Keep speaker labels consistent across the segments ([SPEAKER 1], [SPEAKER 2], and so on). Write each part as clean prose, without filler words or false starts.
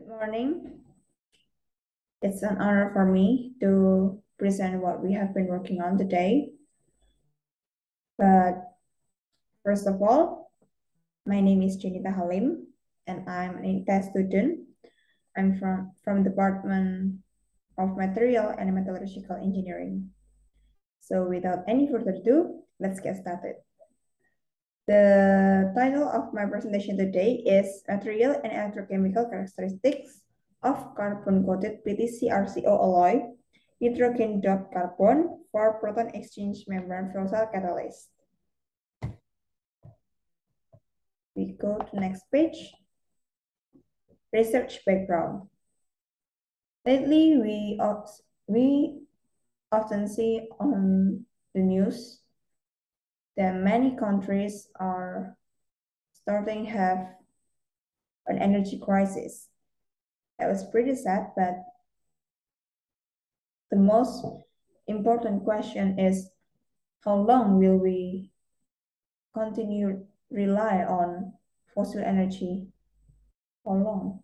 [SPEAKER 1] morning. It's an honor for me to present what we have been working on today. But first of all, my name is Junita Halim, and I'm an ICESTA student. I'm from Department of Material and Metallurgical Engineering. So without any further ado, let's get started. The title of my presentation today is Material and Electrochemical Characteristics of Carbon-Coated PTCrCO alloy, nitrogen-doped carbon for proton exchange membrane fuel cell catalyst. We go to next page. Research background. Lately, we often see on the news that many countries are starting to have an energy crisis. That was pretty sad, but the most important question is how long will we continue rely on fossil energy? How long?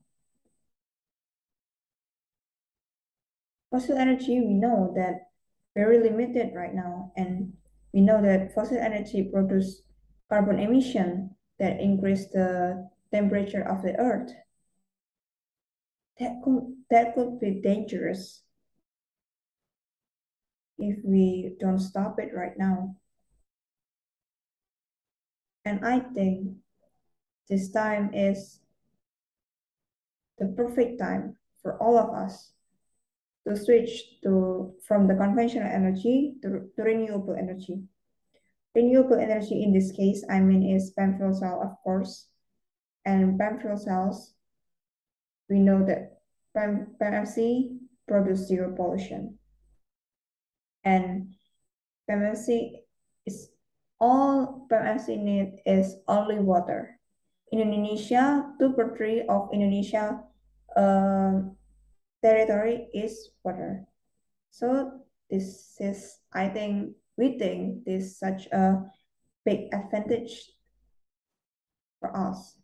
[SPEAKER 1] Fossil energy, we know that very limited right now, and we know that fossil energy produce carbon emission that increase the temperature of the earth. That could be dangerous if we don't stop it right now. And I think this time is the perfect time for all of us to switch from the conventional energy to renewable energy. Renewable energy in this case, I mean, is PEM fuel cell, of course. And PEM fuel cells, we know that PEMFC produce zero pollution. And PEMFC is all PEMFC need is only water. In Indonesia, 2/3 of Indonesia territory is water. So this is, we think this is such a big advantage for us,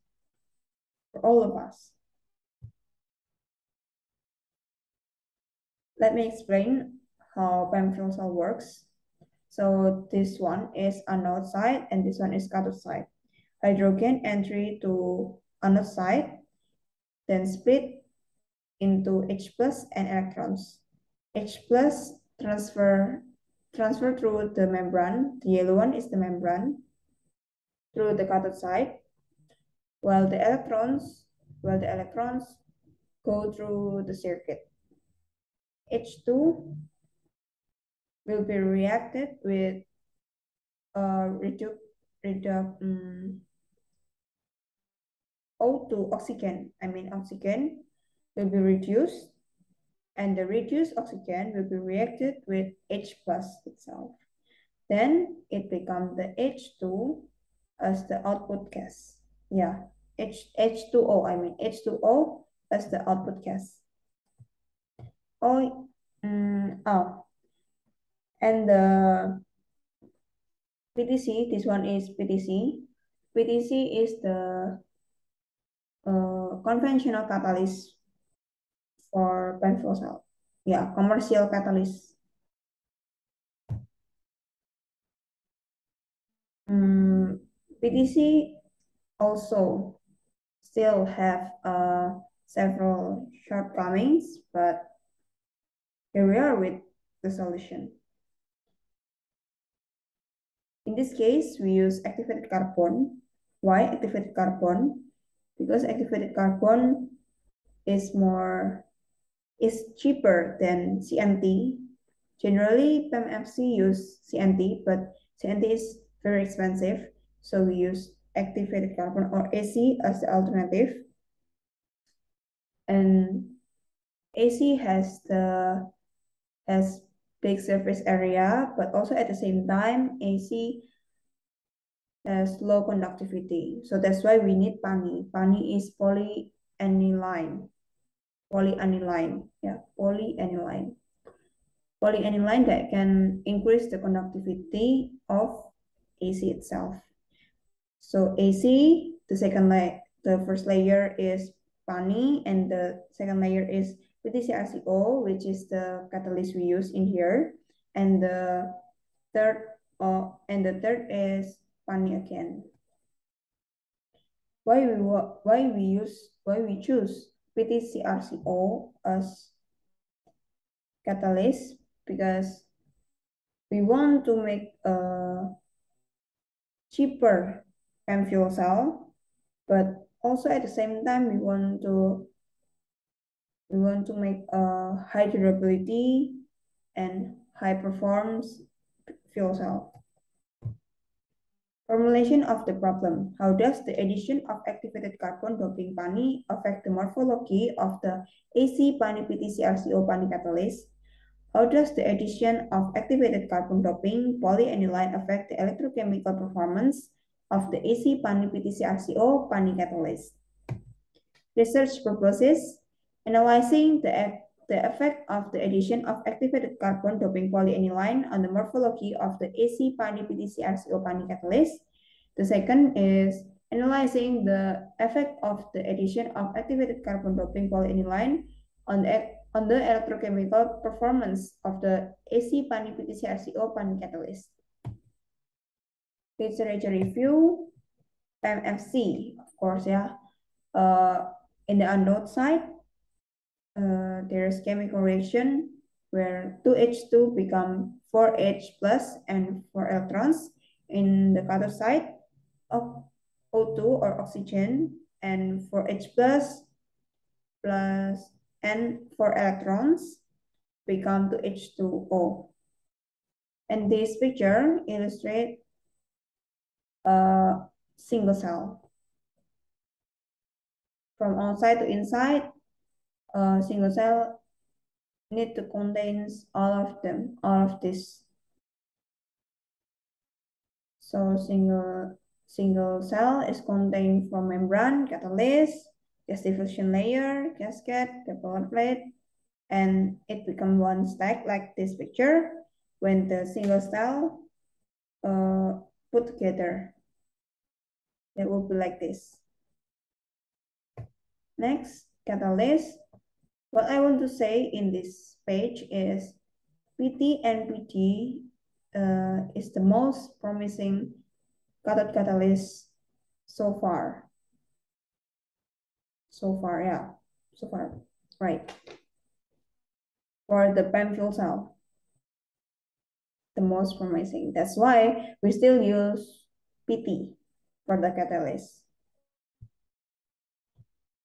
[SPEAKER 1] for all of us. Let me explain how PEM fuel cell works. So this one is anode side and this one is cathode side. Hydrogen entry to anode side, then split into H plus and electrons. H plus transfer through the membrane. The yellow one is the membrane through the cathode side, while the electrons go through the circuit. H2 will be reacted with O2 oxygen. Oxygen will be reduced, and the reduced oxygen will be reacted with H plus itself. Then it becomes the H2 as the output gas. Yeah, H2O, H2O as the output gas. And the PTC, this one is PTC. PTC is the conventional catalyst for PEM fuel cell. Yeah, commercial catalyst. PTC also still have several shortcomings, but here we are with the solution. In this case, we use activated carbon. Why activated carbon? Because activated carbon is cheaper than CNT. Generally, PEMFC use CNT, but CNT is very expensive, so we use activated carbon or AC as the alternative. And AC has big surface area, but also at the same time, AC has low conductivity. So that's why we need PANI. PANI is polyaniline. Yeah, polyaniline. Polyaniline that can increase the conductivity of AC itself. So AC, the first layer is PANI, and the second layer is PTCrCO, which is the catalyst we use in here, and the third is PANI again. Why we choose PTCrCO as catalyst? Because we want to make a cheaper PEM fuel cell, but also at the same time we want to make a high durability and high performance fuel cell. Formulation of the problem. How does the addition of activated carbon doping PANI affect the morphology of the AC PANI PTCrCO PANI catalyst? How does the addition of activated carbon doping polyaniline affect the electrochemical performance of the AC PANI PTCrCO PANI catalyst? Research purposes: analyzing the effect of the addition of activated carbon doping polyaniline on the morphology of the AC PANI PTCrCO PANI catalyst. The second is analyzing the effect of the addition of activated carbon doping polyaniline on the electrochemical performance of the AC PANI PTCrCO PANI catalyst. Literature review, MFC, of course, yeah. In the anode side, there's chemical reaction where 2H2 become 4H plus and 4 electrons. In the cathode side, of O2 or oxygen and 4H plus and 4 electrons become to H2O. And this picture illustrates a single cell. From outside to inside, a single cell need to contain all of this. So single cell is contained from membrane, catalyst, gas diffusion layer, gasket, capital plate, and it becomes one stack like this picture when the single cell put together. It will be like this. Next, catalyst. What I want to say in this page is PT and PT is the most promising cathode catalyst so far. So far, right. For the PEM fuel cell, the most promising. That's why we still use PT for the catalyst.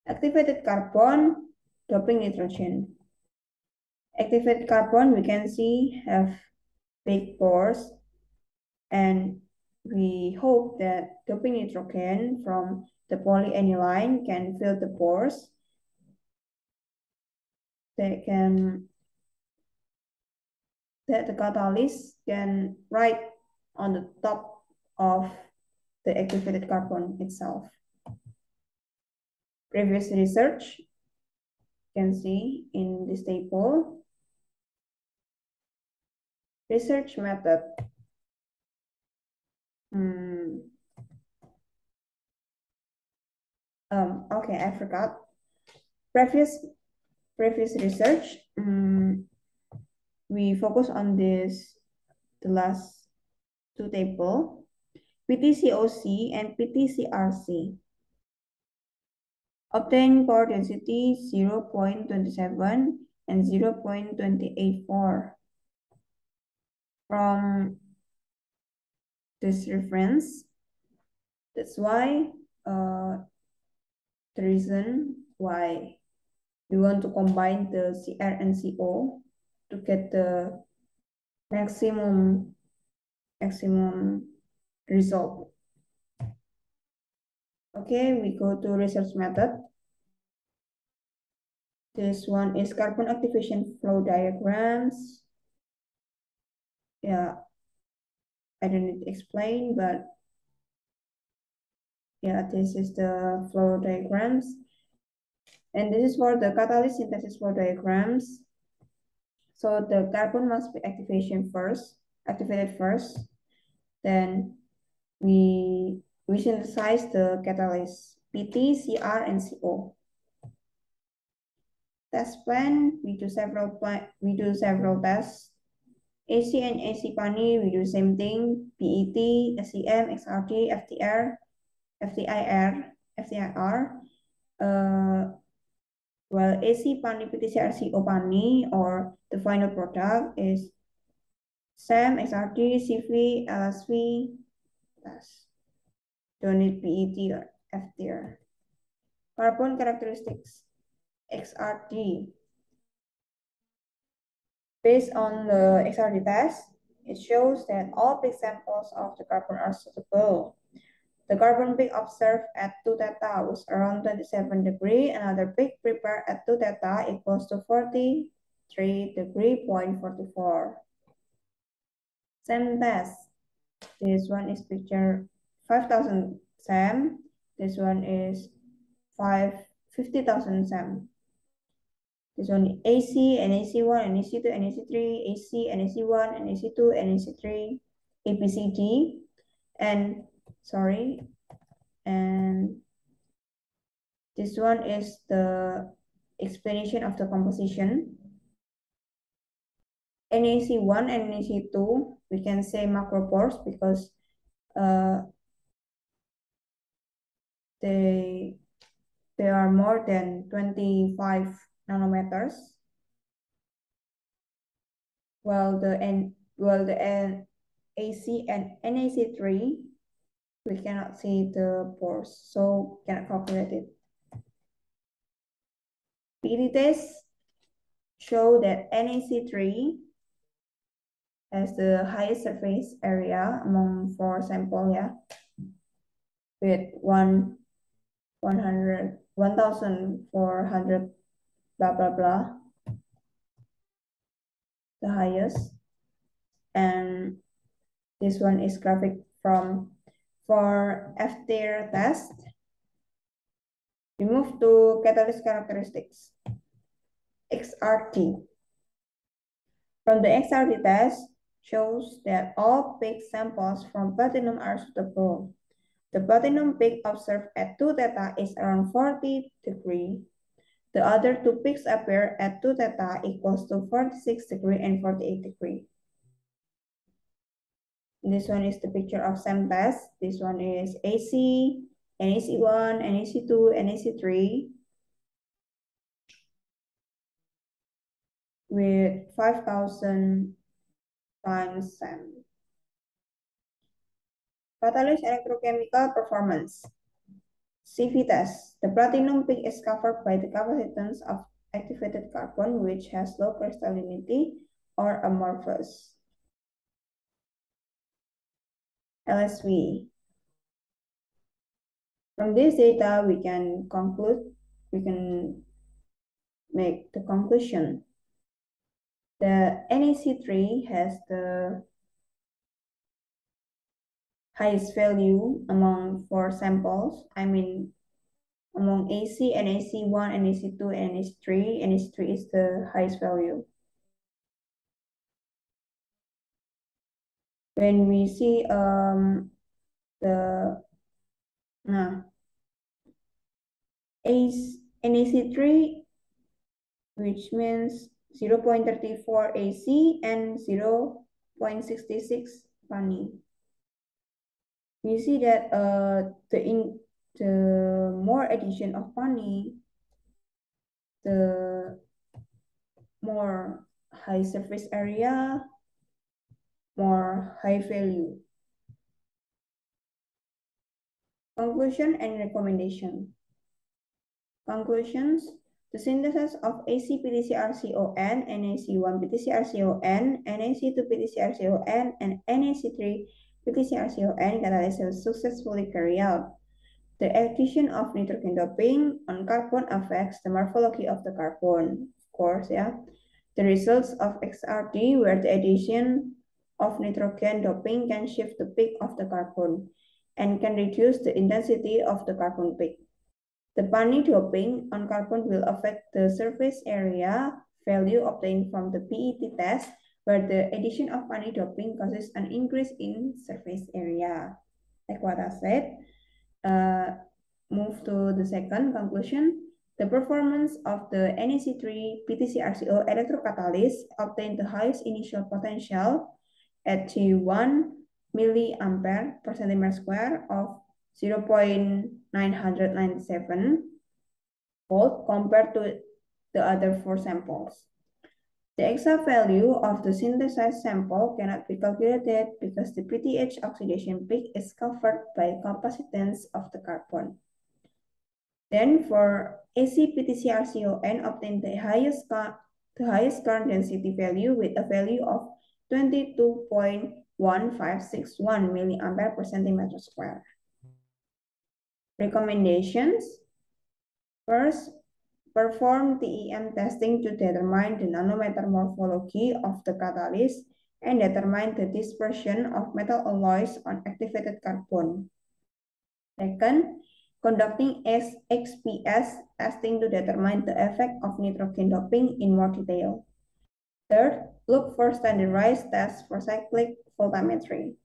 [SPEAKER 1] Activated carbon doping nitrogen. Activated carbon, we can see, have big pores, and we hope that doping nitrogen from the polyaniline can fill the pores. That the catalyst can write on the top of the activated carbon itself. Previous research, you can see in this table. Research method. Okay, I forgot. Previous research, we focus on the last two tables, PTCOC and PTCrC. Obtain power density 0.27 and 0.284 from this reference. That's why the reason why we want to combine the Cr and Co to get the maximum result. Okay, we go to research method. This one is carbon activation flow diagrams. Yeah, I don't need to explain, but yeah, this is the flow diagrams. And this is for the catalyst synthesis flow diagrams. So the carbon must be activated first. Then we synthesize the catalyst PT, Cr, and Co. test plan, we do several tests. AC and AC PANI, we do same thing. PET, SEM, XRT, FTR, FTIR, FTIR. Well, AC PANI, PTCRCO PANI, or the final product is SEM, XRT, CV, LSV. That's don't need PET or FTR. Carbon characteristics, XRT. Based on the XRT test, it shows that all peak samples of the carbon are suitable. The carbon peak observed at 2 theta was around 27 degrees. Another peak prepared at 2 theta equals to 43 degree point 44. SEM test. This one is picture 5,000 SEM. This one is 50,000 SEM. This one AC, NAC1, NAC2, NAC3, AC, NAC1, NAC2, NAC3, APCD, and this one is the explanation of the composition. NAC1 and NAC2, we can say macropores because they are more than 25 nanometers. While the AC and NAC3, we cannot see the pores, so cannot calculate it. PET tests show that NAC3 has the highest surface area among 4 samples, with 1,400 blah blah blah, the highest. And this one is graphic for FTIR test. We move to catalyst characteristics, XRT. From the XRT test shows that all peak samples from platinum are suitable. The platinum peak observed at 2 theta is around 40 degrees. The other two peaks appear at 2 theta equals to 46 degrees and 48 degrees. This one is the picture of SEM test. This one is AC, NAC1, NAC2, NAC3 with 5,000 times SEM. Catalyst electrochemical performance. CV test. The platinum peak is covered by the capacitance of activated carbon, which has low crystallinity or amorphous. LSV. From this data, we can make the conclusion that NAC3 has the highest value among 4 samples. I mean, among AC, NAC1, NAC2, and NAC3, NAC3 is the highest value. When we see NAC3, which means 0.34 AC and 0.66 PANI. We see that the more addition of PANI, the more high surface area, more high value. Conclusion and recommendation. Conclusions. The synthesis of AC PTCRCON, NAC1 PTCRCON, NAC2 PTCRCON, and NAC3 PTCRCON catalysis was successfully carried out. The addition of nitrogen doping on carbon affects the morphology of the carbon, of course, The results of XRT where the addition of nitrogen doping can shift the peak of the carbon and can reduce the intensity of the carbon peak. The PANI doping on carbon will affect the surface area value obtained from the PET test, where the addition of PANI doping causes an increase in surface area. Like what I said, move to the second conclusion. The performance of the NEC3 PTCRCO electrocatalyst obtained the highest initial potential at 1 milliampere per centimeter square of 0.997 volt compared to the other 4 samples. The exact value of the synthesized sample cannot be calculated because the PTH oxidation peak is covered by capacitance of the carbon. Then for AC-PTCRCON obtained the highest current density value with a value of 22.1561 milliampere per centimeter square. Recommendations. First, perform TEM testing to determine the nanometer morphology of the catalyst and determine the dispersion of metal alloys on activated carbon. Second, conducting XPS testing to determine the effect of nitrogen doping in more detail. Third, look for standardized tests for cyclic voltammetry.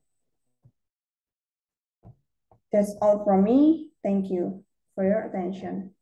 [SPEAKER 1] That's all from me. Thank you for your attention.